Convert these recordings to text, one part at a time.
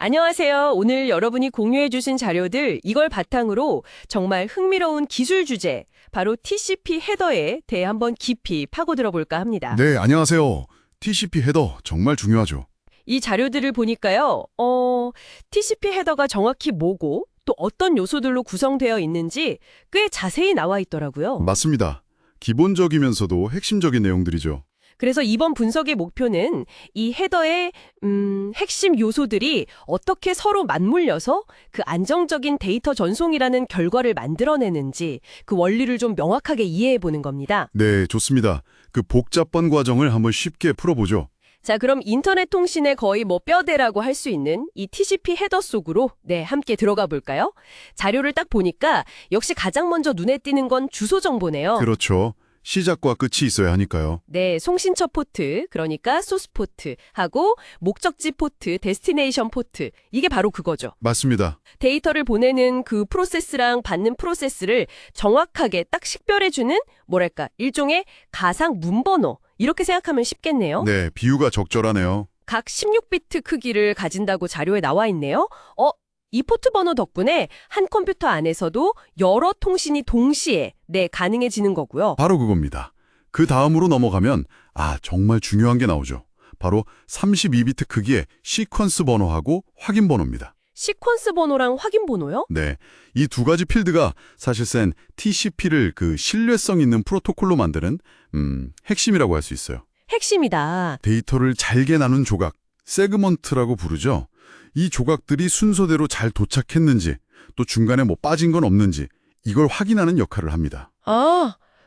안녕하세요. 오늘 여러분이 공유해 주신 자료들 이걸 바탕으로 정말 흥미로운 기술 주제, 바로 TCP 헤더에 대해 한번 깊이 파고들어 볼까 합니다. 네, 안녕하세요. TCP 헤더 정말 중요하죠. 이 자료들을 보니까요. TCP 헤더가 정확히 뭐고 또 어떤 요소들로 구성되어 있는지 꽤 자세히 나와 있더라고요. 맞습니다. 기본적이면서도 핵심적인 내용들이죠. 그래서 이번 분석의 목표는 이 헤더의 핵심 요소들이 어떻게 서로 맞물려서 그 안정적인 데이터 전송이라는 결과를 만들어내는지 그 원리를 좀 명확하게 이해해 보는 겁니다. 네, 좋습니다. 그 복잡한 과정을 한번 쉽게 풀어보죠. 자, 그럼 인터넷 통신의 거의 뼈대라고 할 수 있는 이 TCP 헤더 속으로 함께 들어가 볼까요? 자료를 딱 보니까 역시 가장 먼저 눈에 띄는 건 주소 정보네요. 그렇죠. 시작과 끝이 있어야 하니까요. 네, 송신처 포트, 그러니까 소스 포트하고 목적지 포트, 데스티네이션 포트, 이게 바로 그거죠. 맞습니다. 데이터를 보내는 그 프로세스랑 받는 프로세스를 정확하게 딱 식별해주는 일종의 가상 문번호, 이렇게 생각하면 쉽겠네요. 네, 비유가 적절하네요. 각 16비트 크기를 가진다고 자료에 나와 있네요. 이 포트 번호 덕분에 한 컴퓨터 안에서도 여러 통신이 동시에 가능해지는 거고요. 바로 그겁니다. 그 다음으로 넘어가면 정말 중요한 게 나오죠. 바로 32비트 크기의 시퀀스 번호하고 확인 번호입니다. 시퀀스 번호랑 확인 번호요? 네, 이 두 가지 필드가 사실상 TCP를 그 신뢰성 있는 프로토콜로 만드는 핵심이라고 할 수 있어요. 핵심이다. 데이터를 잘게 나눈 조각, 세그먼트라고 부르죠. 이 조각들이 순서대로 잘 도착했는지, 또 중간에 빠진 건 없는지 이걸 확인하는 역할을 합니다.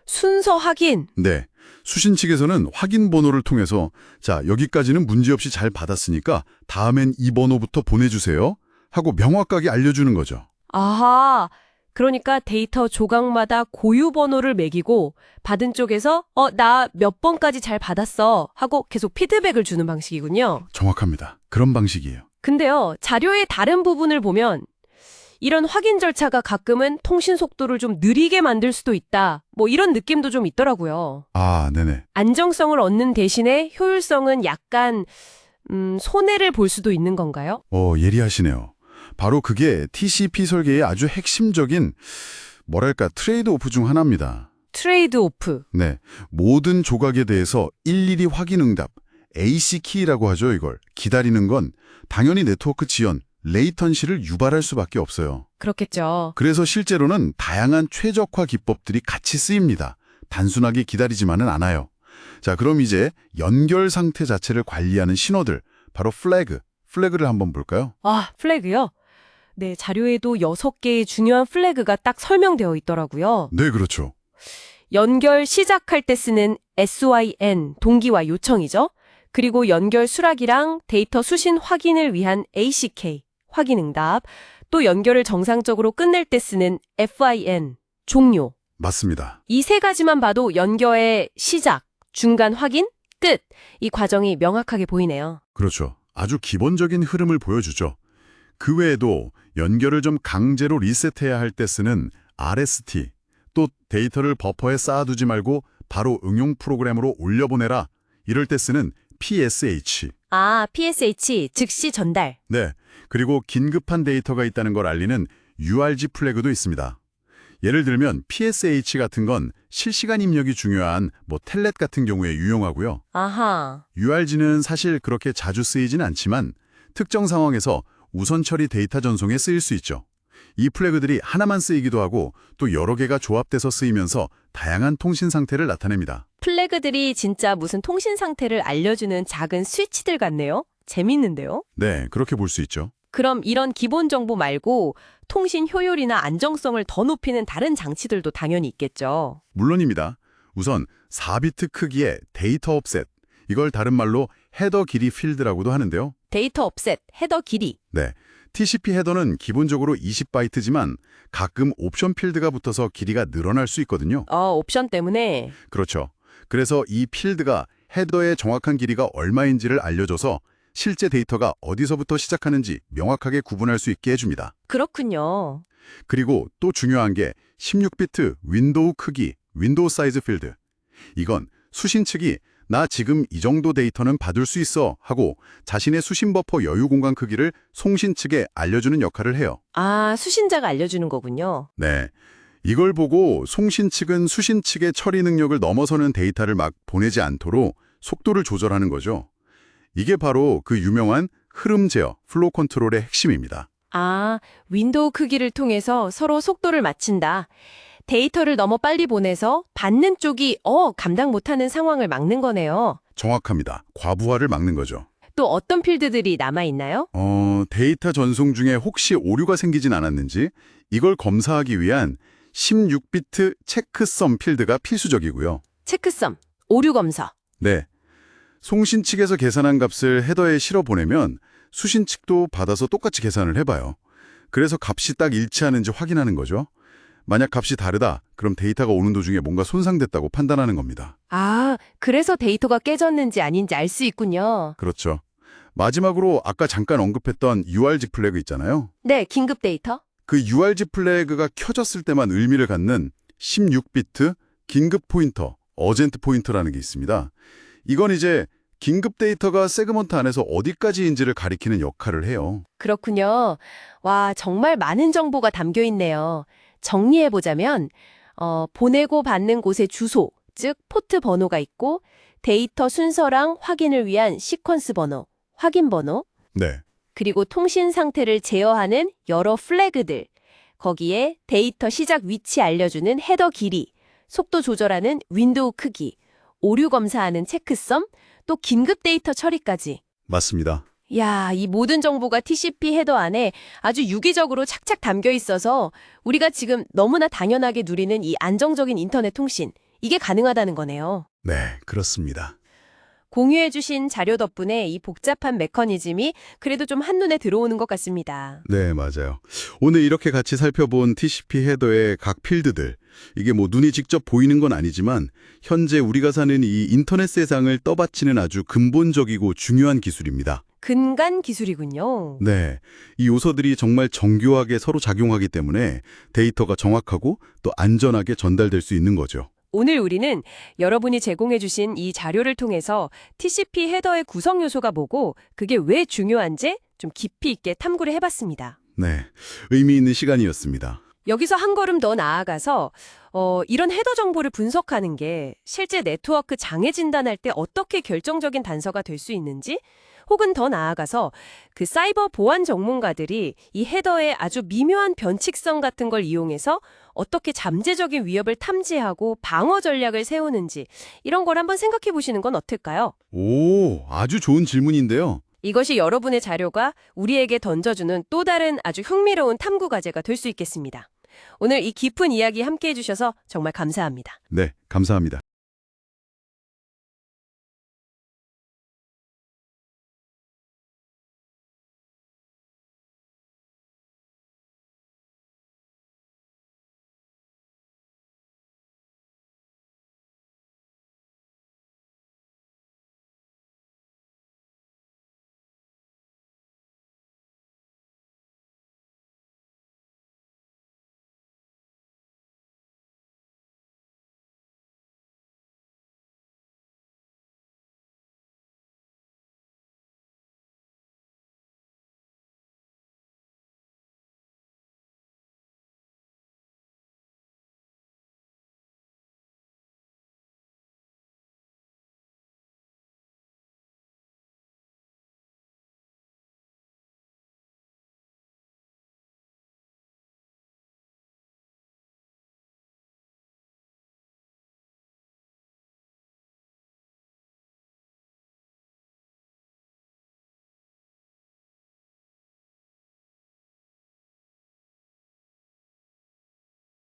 순서 확인. 네, 수신 측에서는 확인 번호를 통해서 여기까지는 문제없이 잘 받았으니까 다음엔 이 번호부터 보내주세요 하고 명확하게 알려주는 거죠. 아하, 그러니까 데이터 조각마다 고유 번호를 매기고 받은 쪽에서 나 몇 번까지 잘 받았어 하고 계속 피드백을 주는 방식이군요. 정확합니다. 그런 방식이에요. 근데요, 자료의 다른 부분을 보면 이런 확인 절차가 가끔은 통신 속도를 좀 느리게 만들 수도 있다. 이런 느낌도 좀 있더라고요. 네네. 안정성을 얻는 대신에 효율성은 약간 손해를 볼 수도 있는 건가요? 예리하시네요. 바로 그게 TCP 설계의 아주 핵심적인 트레이드 오프 중 하나입니다. 트레이드 오프. 네, 모든 조각에 대해서 일일이 확인 응답, AC키라고 하죠, 이걸. 기다리는 건 당연히 네트워크 지연, 레이턴시를 유발할 수밖에 없어요. 그렇겠죠. 그래서 실제로는 다양한 최적화 기법들이 같이 쓰입니다. 단순하게 기다리지만은 않아요. 자, 그럼 이제 연결 상태 자체를 관리하는 신호들, 바로 플래그를 한번 볼까요? 플래그요? 네, 자료에도 6개의 중요한 플래그가 딱 설명되어 있더라고요. 네, 그렇죠. 연결 시작할 때 쓰는 SYN, 동기화 요청이죠. 그리고 연결 수락이랑 데이터 수신 확인을 위한 ACK, 확인 응답, 또 연결을 정상적으로 끝낼 때 쓰는 FIN, 종료. 맞습니다. 이 세 가지만 봐도 연결의 시작, 중간 확인, 끝, 이 과정이 명확하게 보이네요. 그렇죠. 아주 기본적인 흐름을 보여주죠. 그 외에도 연결을 좀 강제로 리셋해야 할 때 쓰는 RST, 또 데이터를 버퍼에 쌓아두지 말고 바로 응용 프로그램으로 올려보내라, 이럴 때 쓰는 PSH. PSH, 즉시 전달. 네, 그리고 긴급한 데이터가 있다는 걸 알리는 URG 플래그도 있습니다. 예를 들면 PSH 같은 건 실시간 입력이 중요한 텔넷 같은 경우에 유용하고요. 아하. URG는 사실 그렇게 자주 쓰이진 않지만 특정 상황에서 우선 처리 데이터 전송에 쓰일 수 있죠. 이 플래그들이 하나만 쓰이기도 하고 또 여러 개가 조합돼서 쓰이면서 다양한 통신 상태를 나타냅니다. 플래그들이 진짜 무슨 통신 상태를 알려주는 작은 스위치들 같네요. 재밌는데요? 네, 그렇게 볼 수 있죠. 그럼 이런 기본 정보 말고 통신 효율이나 안정성을 더 높이는 다른 장치들도 당연히 있겠죠. 물론입니다. 우선 4비트 크기의 데이터 옵셋, 이걸 다른 말로 헤더 길이 필드라고도 하는데요. 데이터 옵셋, 헤더 길이. 네, TCP 헤더는 기본적으로 20바이트지만 가끔 옵션 필드가 붙어서 길이가 늘어날 수 있거든요. 옵션 때문에. 그렇죠. 그래서 이 필드가 헤더의 정확한 길이가 얼마인지를 알려줘서 실제 데이터가 어디서부터 시작하는지 명확하게 구분할 수 있게 해줍니다. 그렇군요. 그리고 또 중요한 게 16비트 윈도우 크기, 윈도우 사이즈 필드. 이건 수신 측이 나 지금 이 정도 데이터는 받을 수 있어 하고 자신의 수신 버퍼 여유 공간 크기를 송신 측에 알려주는 역할을 해요. 아, 수신자가 알려주는 거군요. 네. 이걸 보고 송신 측은 수신 측의 처리 능력을 넘어서는 데이터를 막 보내지 않도록 속도를 조절하는 거죠. 이게 바로 그 유명한 흐름 제어, 플로우 컨트롤의 핵심입니다. 아, 윈도우 크기를 통해서 서로 속도를 맞춘다. 데이터를 너무 빨리 보내서 받는 쪽이 감당 못하는 상황을 막는 거네요. 정확합니다. 과부하를 막는 거죠. 또 어떤 필드들이 남아있나요? 데이터 전송 중에 혹시 오류가 생기진 않았는지 이걸 검사하기 위한 16비트 체크섬 필드가 필수적이고요. 체크섬, 오류 검사. 네. 송신 측에서 계산한 값을 헤더에 실어 보내면 수신 측도 받아서 똑같이 계산을 해봐요. 그래서 값이 딱 일치하는지 확인하는 거죠. 만약 값이 다르다, 그럼 데이터가 오는 도중에 뭔가 손상됐다고 판단하는 겁니다. 아, 그래서 데이터가 깨졌는지 아닌지 알 수 있군요. 그렇죠. 마지막으로 아까 잠깐 언급했던 URG 플래그 있잖아요. 네, 긴급 데이터. 그 URG 플래그가 켜졌을 때만 의미를 갖는 16비트 긴급 포인터, 어젠트 포인터라는 게 있습니다. 이건 이제 긴급 데이터가 세그먼트 안에서 어디까지인지를 가리키는 역할을 해요. 그렇군요. 와, 정말 많은 정보가 담겨 있네요. 정리해보자면, 보내고 받는 곳의 주소, 즉 포트 번호가 있고, 데이터 순서랑 확인을 위한 시퀀스 번호, 확인 번호, 네. 그리고 통신 상태를 제어하는 여러 플래그들, 거기에 데이터 시작 위치 알려주는 헤더 길이, 속도 조절하는 윈도우 크기, 오류 검사하는 체크섬, 또 긴급 데이터 처리까지. 맞습니다. 야, 이 모든 정보가 TCP 헤더 안에 아주 유기적으로 착착 담겨 있어서 우리가 지금 너무나 당연하게 누리는 이 안정적인 인터넷 통신, 이게 가능하다는 거네요. 네, 그렇습니다. 공유해주신 자료 덕분에 이 복잡한 메커니즘이 그래도 좀 한눈에 들어오는 것 같습니다. 네, 맞아요. 오늘 이렇게 같이 살펴본 TCP 헤더의 각 필드들, 이게 뭐 눈이 직접 보이는 건 아니지만 현재 우리가 사는 이 인터넷 세상을 떠받치는 아주 근본적이고 중요한 기술입니다. 근간 기술이군요. 네, 이 요소들이 정말 정교하게 서로 작용하기 때문에 데이터가 정확하고 또 안전하게 전달될 수 있는 거죠. 오늘 우리는 여러분이 제공해주신 이 자료를 통해서 TCP 헤더의 구성 요소가 뭐고 그게 왜 중요한지 좀 깊이 있게 탐구를 해봤습니다. 네, 의미 있는 시간이었습니다. 여기서 한 걸음 더 나아가서 이런 헤더 정보를 분석하는 게 실제 네트워크 장애 진단할 때 어떻게 결정적인 단서가 될 수 있는지, 혹은 더 나아가서 그 사이버 보안 전문가들이 이 헤더의 아주 미묘한 변칙성 같은 걸 이용해서 어떻게 잠재적인 위협을 탐지하고 방어 전략을 세우는지, 이런 걸 한번 생각해 보시는 건 어떨까요? 오, 아주 좋은 질문인데요. 이것이 여러분의 자료가 우리에게 던져주는 또 다른 아주 흥미로운 탐구 과제가 될 수 있겠습니다. 오늘 이 깊은 이야기 함께 해주셔서 정말 감사합니다. 네, 감사합니다.